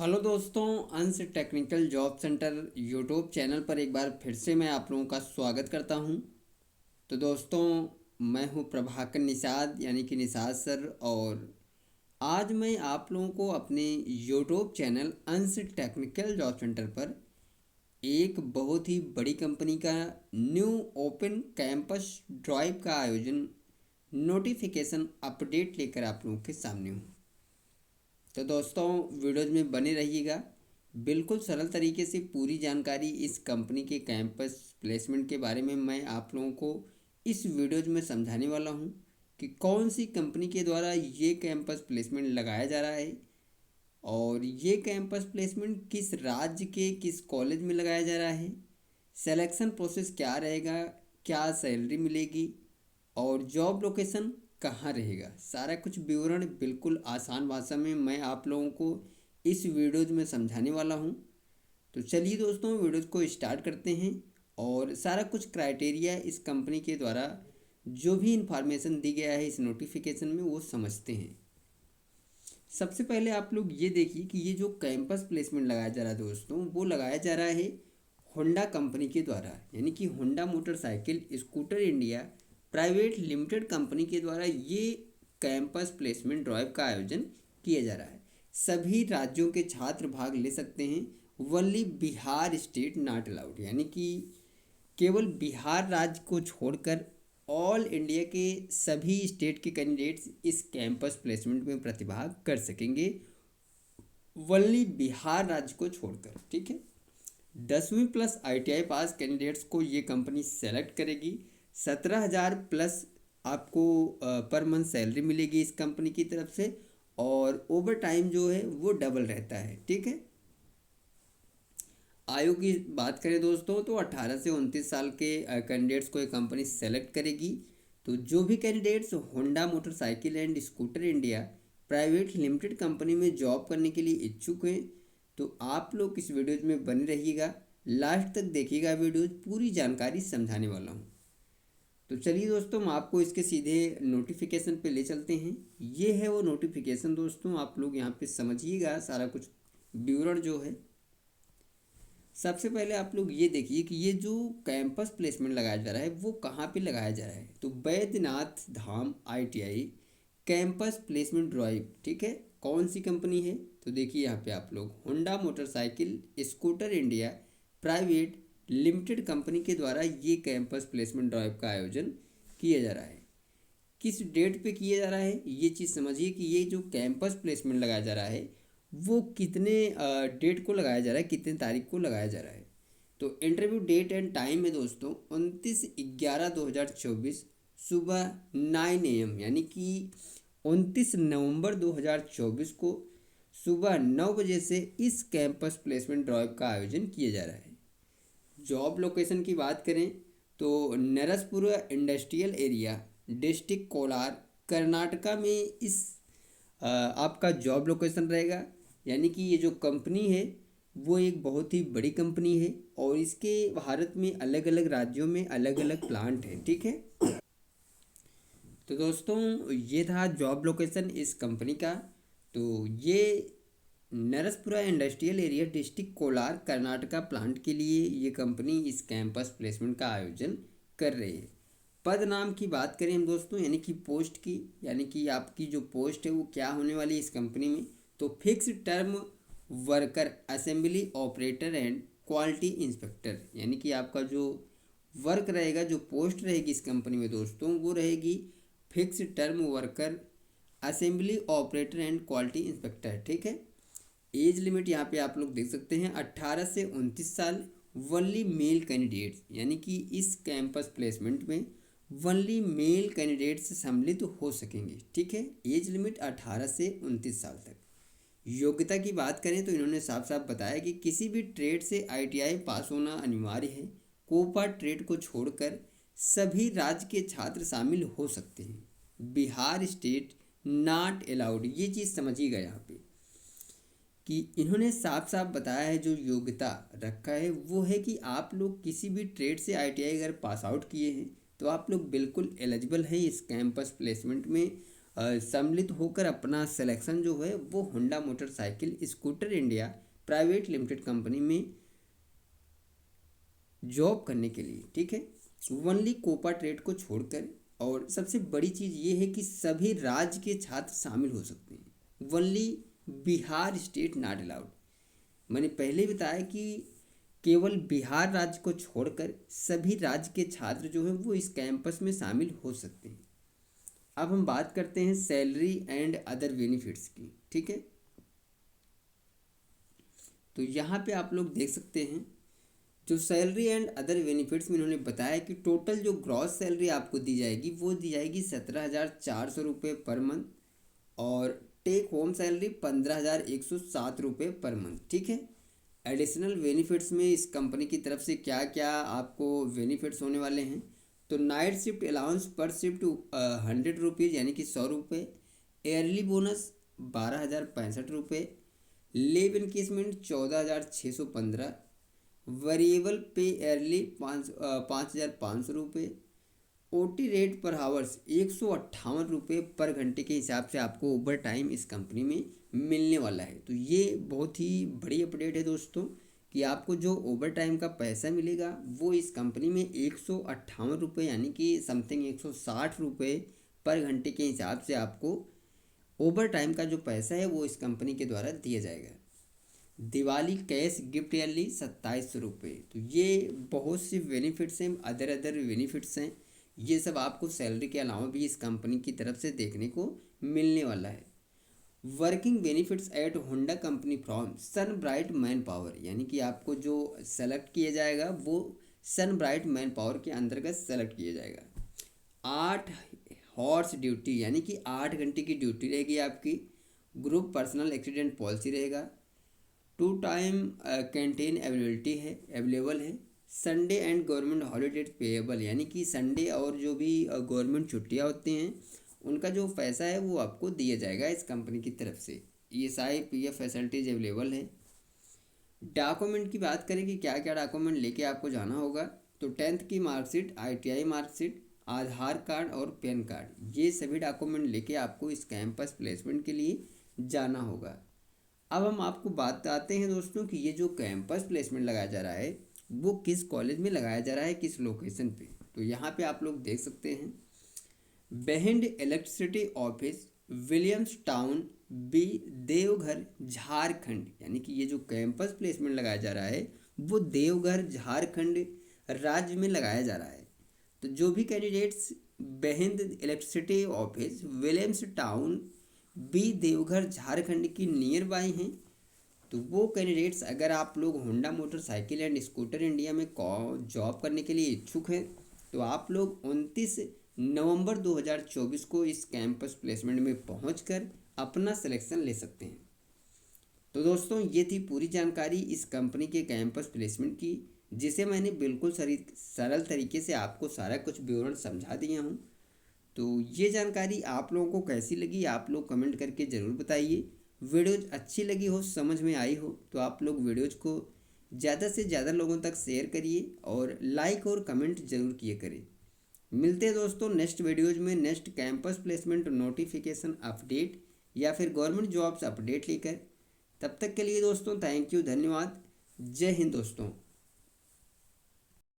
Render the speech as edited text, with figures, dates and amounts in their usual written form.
Hello दोस्तों, अंश technical job centre YouTube channel पर एक बार फिर से मैं आप लोगों का स्वागत करता हूं। तो दोस्तों, मैं हूं प्रभाकर निषाद यानी कि निषाद सर। और आज मैं आप लोगों को अपने यूट्यूब चैनल अंश टेक्निकल जॉब सेंटर पर एक बहुत ही बड़ी कंपनी का न्यू ओपन कैंपस ड्राइव का आयोजन नोटिफिकेशन अपडेट लेकर आप लोगों के सामने हूँ। तो दोस्तों, वीडियोज में बने रहिएगा। बिल्कुल सरल तरीके से पूरी जानकारी इस कंपनी के कैंपस प्लेसमेंट के बारे में मैं आप लोगों को इस वीडियोज में समझाने वाला हूं कि कौन सी कंपनी के द्वारा ये कैंपस प्लेसमेंट लगाया जा रहा है और ये कैंपस प्लेसमेंट किस राज्य के किस कॉलेज में लगाया जा रहा है, सिलेक्शन प्रोसेस क्या रहेगा, क्या सैलरी मिलेगी और जॉब लोकेशन कहाँ रहेगा। सारा कुछ विवरण बिल्कुल आसान भाषा में मैं आप लोगों को इस वीडियोज में समझाने वाला हूँ। तो चलिए दोस्तों, वीडियोज को स्टार्ट करते हैं और सारा कुछ क्राइटेरिया इस कंपनी के द्वारा जो भी इंफॉर्मेशन दी गया है इस नोटिफिकेशन में वो समझते हैं। सबसे पहले आप लोग ये देखिए कि ये जो कैंपस प्लेसमेंट लगाया जा रहा है दोस्तों, वो लगाया जा रहा है होंडा कंपनी के द्वारा, यानी कि Honda motorcycle scooter India private limited company के द्वारा ये कैंपस प्लेसमेंट ड्राइव का आयोजन किया जा रहा है। सभी राज्यों के छात्र भाग ले सकते हैं, only Bihar state not allowed, यानी कि केवल बिहार राज्य को छोड़कर ऑल इंडिया के सभी स्टेट के कैंडिडेट्स इस कैंपस प्लेसमेंट में प्रतिभाग कर सकेंगे, वनली बिहार राज्य को छोड़कर। ठीक है। 10वीं प्लस ITI पास कैंडिडेट्स को ये कंपनी सेलेक्ट करेगी। 17,000 प्लस आपको पर मंथ सैलरी मिलेगी इस कंपनी की तरफ से, और ओवर टाइम जो है वो डबल रहता है। ठीक है। आयु की बात करें दोस्तों, तो 18 से 29 साल के कैंडिडेट्स को ये कंपनी सेलेक्ट करेगी। तो जो भी candidates Honda motorcycle and scooter India private limited company में जॉब करने के लिए इच्छुक हैं, तो आप लोग इस वीडियोज में बने रहिएगा, लास्ट तक देखिएगा। वीडियोज पूरी जानकारी समझाने वाला हूँ। तो चलिए दोस्तों, हम आपको इसके सीधे नोटिफिकेशन पे ले चलते हैं। ये है वो नोटिफिकेशन दोस्तों, आप लोग यहाँ पे समझिएगा सारा कुछ विवरण जो है। सबसे पहले आप लोग ये देखिए कि ये जो कैंपस प्लेसमेंट लगाया जा रहा है वो कहाँ पे लगाया जा रहा है। तो Baidyanath Dham ITI campus placement drive. ठीक है। कौन सी कंपनी है? तो देखिए यहाँ पे आप लोग Honda motorcycle scooter India private limited company के द्वारा ये कैंपस प्लेसमेंट ड्राइव का आयोजन किया जा रहा है। किस डेट पे किया जा रहा है ये चीज़ समझिए कि ये जो कैंपस प्लेसमेंट लगाया जा रहा है वो कितने डेट को लगाया जा रहा है, कितने तारीख को लगाया जा रहा है। तो इंटरव्यू डेट एंड टाइम है दोस्तों 29/11/2024 सुबह 9 AM, यानी कि 29 नवंबर 2024 को सुबह 9 बजे से इस कैंपस प्लेसमेंट ड्राइव का आयोजन किया जा रहा है। जॉब लोकेशन की बात करें तो Narsapur industrial area, district Kolar, Karnataka में इस आपका जॉब लोकेशन रहेगा। यानी कि ये जो कंपनी है वो एक बहुत ही बड़ी कंपनी है और इसके भारत में अलग अलग राज्यों में अलग अलग प्लांट हैं। ठीक है। तो दोस्तों, ये था जॉब लोकेशन इस कंपनी का। तो ये Narasapura industrial area, district Kolar, Karnataka plant के लिए ये कंपनी इस कैंपस प्लेसमेंट का आयोजन कर रही है। पद नाम की बात करें हम दोस्तों, यानी कि पोस्ट की, यानी कि आपकी जो पोस्ट है वो क्या होने वाली है इस कंपनी में। तो fix term worker assembly operator and quality inspector, यानी कि आपका जो वर्क रहेगा, जो पोस्ट रहेगी इस कंपनी में दोस्तों, वो रहेगी fix term worker assembly operator and quality inspector. ठीक है। एज लिमिट यहाँ पे आप लोग देख सकते हैं 18 से 29 साल, वनली मेल कैंडिडेट्स, यानी कि इस कैंपस प्लेसमेंट में वनली मेल कैंडिडेट्स सम्मिलित हो सकेंगे। ठीक है। एज लिमिट 18 से 29 साल तक। योग्यता की बात करें तो इन्होंने साफ साफ बताया कि किसी भी ट्रेड से ITI पास होना अनिवार्य है। कोपा ट्रेड को छोड़कर सभी राज्य के छात्र शामिल हो सकते हैं, बिहार स्टेट नॉट अलाउड। ये चीज़ समझिएगा यहाँ पे कि इन्होंने साफ साफ बताया है, जो योग्यता रखा है वो है कि आप लोग किसी भी ट्रेड से ITI अगर पास आउट किए हैं तो आप लोग बिल्कुल एलिजिबल हैं इस कैंपस प्लेसमेंट में सम्मिलित होकर अपना सिलेक्शन जो है वो Honda motorcycle scooter India private limited company में जॉब करने के लिए, ठीक है, ओनली कोपा ट्रेड को छोड़कर। और सबसे बड़ी चीज़ ये है कि सभी राज्य के छात्र शामिल हो सकते हैं, only Bihar state not allowed. मैंने पहले बताया कि केवल बिहार राज्य को छोड़कर सभी राज्य के छात्र जो हैं वो इस कैंपस में शामिल हो सकते हैं। अब हम बात करते हैं सैलरी एंड अदर बेनिफिट्स की, ठीक है। तो यहाँ पे आप लोग देख सकते हैं जो सैलरी एंड अदर बेनिफिट्स में इन्होंने बताया कि टोटल जो ग्रॉस सैलरी आपको दी जाएगी वो दी जाएगी 17,400 रुपये पर मंथ, और टेक होम सैलरी 15,107 रुपये पर मंथ, ठीक है। एडिशनल बेनिफिट्स में इस कंपनी की तरफ से क्या क्या आपको बेनिफिट्स होने वाले हैं, तो नाइट शिफ्ट अलाउंस पर शिफ्ट 100 रुपीज़ यानी कि 100 रुपये, एयरली बोनस 12,065 रुपये, लिव इनकेसमेंट 14,615, वेरिएबल पे एयरली 5,500 रुपये, ओटी रेट पर हावर्स 158 रुपये पर घंटे के हिसाब से आपको ओवर टाइम इस कंपनी में मिलने वाला है। तो ये बहुत ही बड़ी अपडेट है दोस्तों कि आपको जो ओवर टाइम का पैसा मिलेगा वो इस कंपनी में 158 रुपये यानी कि समथिंग 160 रुपये पर घंटे के हिसाब से आपको ओवर टाइम का जो पैसा है वो इस कंपनी के द्वारा दिया जाएगा। दिवाली कैश गिफ्ट ईयरली 2700 रुपये। तो ये बहुत सी बेनिफिट्स हैं, अदर बेनिफिट्स हैं, ये सब आपको सैलरी के अलावा भी इस कंपनी की तरफ से देखने को मिलने वाला है। Working benefits at Honda company from Sun Bright Manpower, यानी कि आपको जो सेलेक्ट किया जाएगा वो सन ब्राइट मैन पावर के अंतर्गत सेलेक्ट किया जाएगा। 8 हॉर्स ड्यूटी यानी कि 8 घंटे की ड्यूटी रहेगी आपकी। ग्रुप पर्सनल एक्सीडेंट पॉलिसी रहेगा। 2 टाइम कैंटीन अवेलेबल है। Sunday and government holidays payable, यानी कि संडे और जो भी गवर्नमेंट छुट्टियां होती हैं उनका जो पैसा है वो आपको दिया जाएगा इस कंपनी की तरफ से। ESI PF फैसिलिटीज अवेलेबल है। डॉक्यूमेंट की बात करें कि क्या क्या डॉक्यूमेंट लेके आपको जाना होगा, तो 10th की मार्कशीट, ITI मार्कशीट, आधार कार्ड और पैन कार्ड, ये सभी डॉक्यूमेंट लेके आपको इस कैंपस प्लेसमेंट के लिए जाना होगा। अब हम आपको बताते हैं दोस्तों कि ये जो कैंपस प्लेसमेंट लगाया जा रहा है वो किस कॉलेज में लगाया जा रहा है, किस लोकेशन पे। तो यहाँ पे आप लोग देख सकते हैं behind electricity office, Williams town B, Deoghar Jharkhand. यानी कि ये जो कैंपस प्लेसमेंट लगाया जा रहा है वो देवघर झारखंड राज्य में लगाया जा रहा है। तो जो भी candidates behind electricity office, Williams town B, Deoghar Jharkhand की नियर बाई हैं, तो वो कैंडिडेट्स अगर आप लोग Honda motorcycle and scooter India में जॉब करने के लिए इच्छुक हैं तो आप लोग 29 नवंबर 2024 को इस कैंपस प्लेसमेंट में पहुंचकर अपना सिलेक्शन ले सकते हैं। तो दोस्तों ये थी पूरी जानकारी इस कंपनी के कैंपस प्लेसमेंट की, जिसे मैंने बिल्कुल सरल तरीके से आपको सारा कुछ विवरण समझा दिया हूँ। तो ये जानकारी आप लोगों को कैसी लगी आप लोग कमेंट करके ज़रूर बताइए। वीडियोज अच्छी लगी हो, समझ में आई हो, तो आप लोग वीडियोज को ज़्यादा से ज़्यादा लोगों तक शेयर करिए और लाइक और कमेंट ज़रूर किए करें। मिलते हैं दोस्तों नेक्स्ट वीडियोज में next campus placement notification update या फिर गवर्नमेंट जॉब्स अपडेट लेकर। तब तक के लिए दोस्तों थैंक यू, धन्यवाद, जय हिंद दोस्तों।